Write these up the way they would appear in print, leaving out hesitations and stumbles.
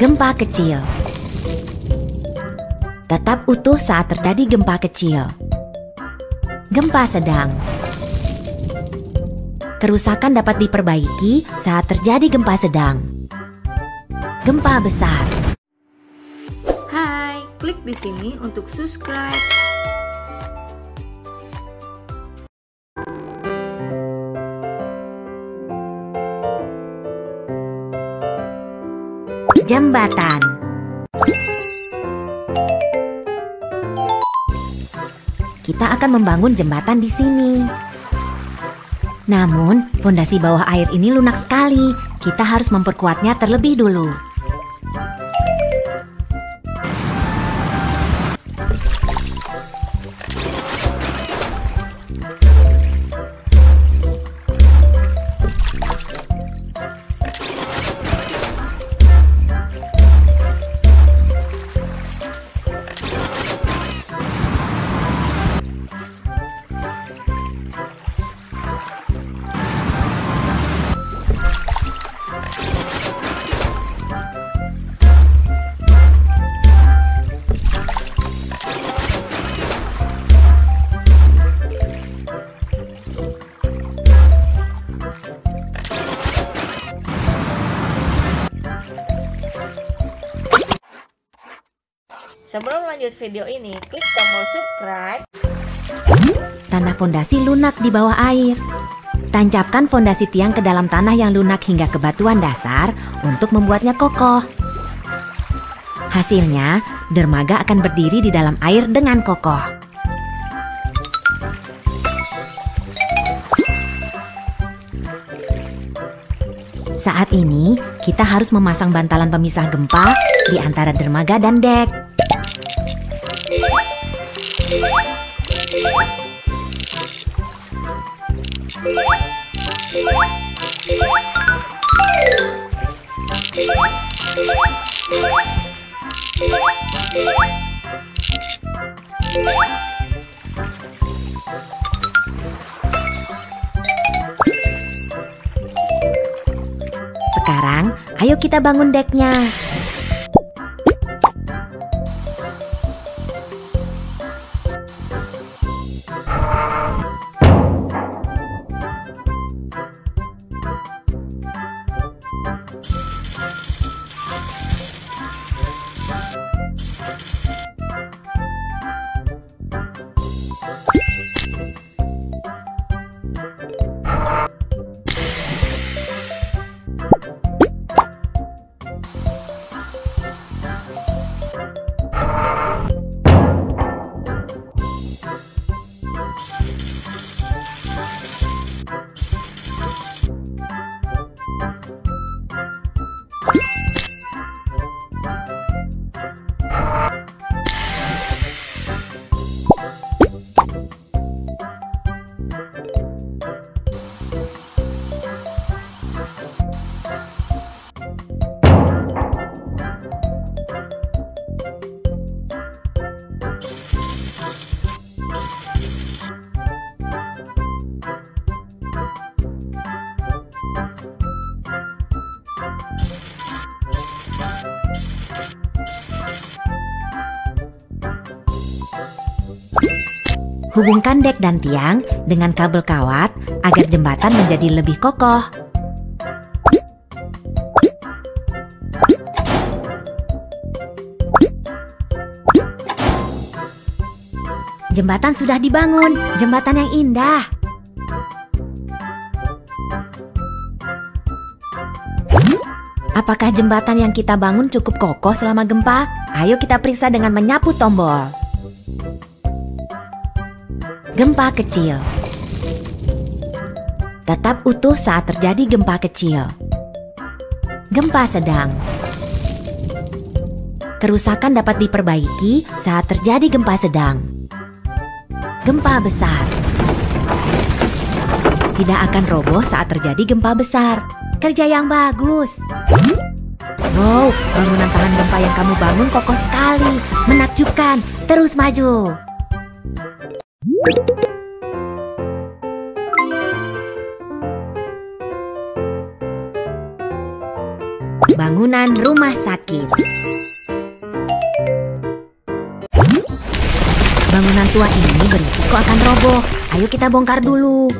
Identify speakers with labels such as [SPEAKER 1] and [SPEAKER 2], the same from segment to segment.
[SPEAKER 1] Gempa kecil. Tetap utuh saat terjadi gempa kecil. Gempa sedang. Kerusakan dapat diperbaiki saat terjadi gempa sedang. Gempa besar.
[SPEAKER 2] Hai, klik di sini untuk subscribe.
[SPEAKER 1] Jembatan. Kita akan membangun jembatan di sini. Namun, fondasi bawah air ini lunak sekali. Kita harus memperkuatnya terlebih dulu.
[SPEAKER 2] Sebelum lanjut video ini, klik tombol subscribe.
[SPEAKER 1] Tanah fondasi lunak di bawah air. Tancapkan fondasi tiang ke dalam tanah yang lunak hingga ke batuan dasar untuk membuatnya kokoh. Hasilnya, dermaga akan berdiri di dalam air dengan kokoh. Saat ini, kita harus memasang bantalan pemisah gempa di antara dermaga dan dek. Sekarang, ayo kita bangun deknya. Hubungkan dek dan tiang dengan kabel kawat agar jembatan menjadi lebih kokoh. Jembatan sudah dibangun, jembatan yang indah. Apakah jembatan yang kita bangun cukup kokoh selama gempa? Ayo kita periksa dengan menyapu tombol. Gempa kecil. Tetap utuh saat terjadi gempa kecil. Gempa sedang. Kerusakan dapat diperbaiki saat terjadi gempa sedang. Gempa besar. Tidak akan roboh saat terjadi gempa besar. Kerja yang bagus. Wow, bangunan tahan gempa yang kamu bangun kokoh sekali. Menakjubkan. Terus maju. bangunan rumah sakit. Bangunan tua ini berisiko akan roboh. Ayo kita bongkar dulu.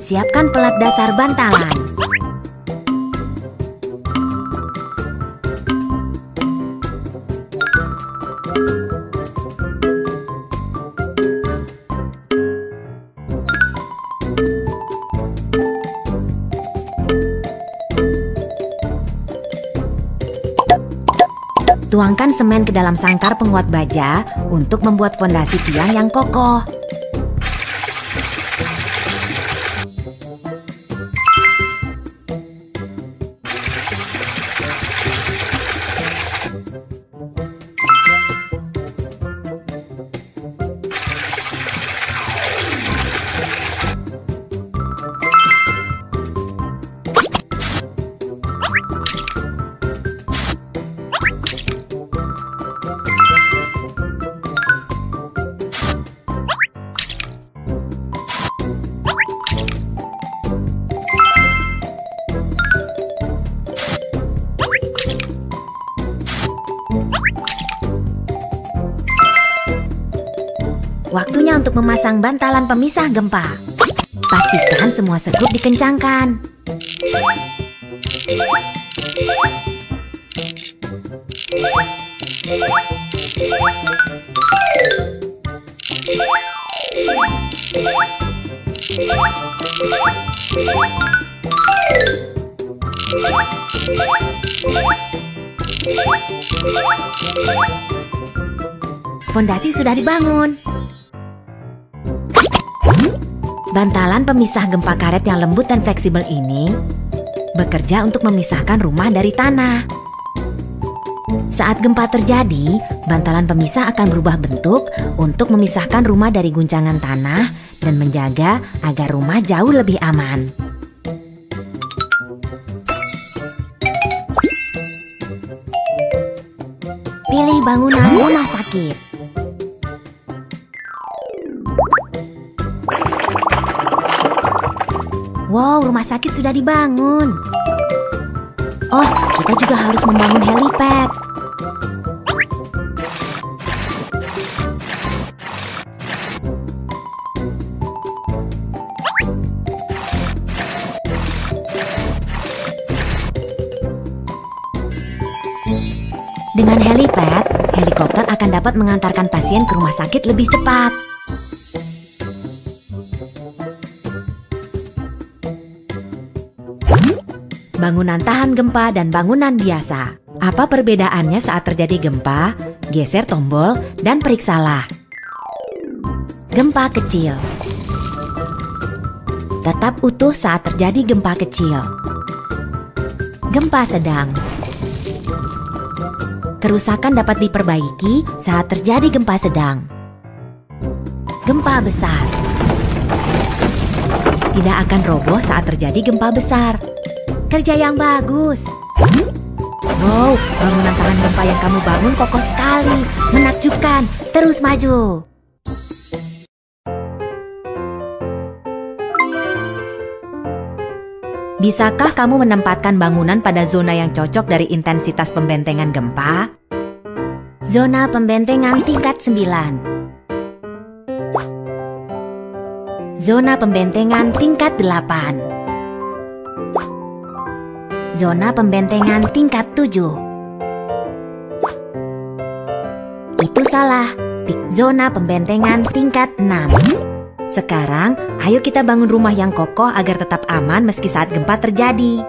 [SPEAKER 1] Siapkan pelat dasar bantalan. Tuangkan semen ke dalam sangkar penguat baja untuk membuat fondasi tiang yang kokoh. Waktunya untuk memasang bantalan pemisah gempa. Pastikan semua sekrup dikencangkan. Fondasi sudah dibangun. Bantalan pemisah gempa karet yang lembut dan fleksibel ini bekerja untuk memisahkan rumah dari tanah. Saat gempa terjadi, bantalan pemisah akan berubah bentuk untuk memisahkan rumah dari guncangan tanah dan menjaga agar rumah jauh lebih aman. Pilih bangunan rumah sakit. Wow, rumah sakit sudah dibangun. Oh, kita juga harus membangun helipad. Dengan helipad, helikopter akan dapat mengantarkan pasien ke rumah sakit lebih cepat. Bangunan tahan gempa dan bangunan biasa. Apa perbedaannya saat terjadi gempa? Geser tombol dan periksalah. Gempa kecil. Tetap utuh saat terjadi gempa kecil. Gempa sedang. Kerusakan dapat diperbaiki saat terjadi gempa sedang. Gempa besar. Tidak akan roboh saat terjadi gempa besar. Kerja yang bagus. Wow, bangunan tahan gempa yang kamu bangun kokoh sekali. Menakjubkan. Terus maju. Bisakah kamu menempatkan bangunan pada zona yang cocok dari intensitas pembentengan gempa? Zona pembentengan tingkat 9. Zona pembentengan tingkat 8. Zona pembentengan tingkat 7. Itu salah. zona pembentengan tingkat 6. Sekarang, ayo kita bangun rumah yang kokoh agar tetap aman meski saat gempa terjadi.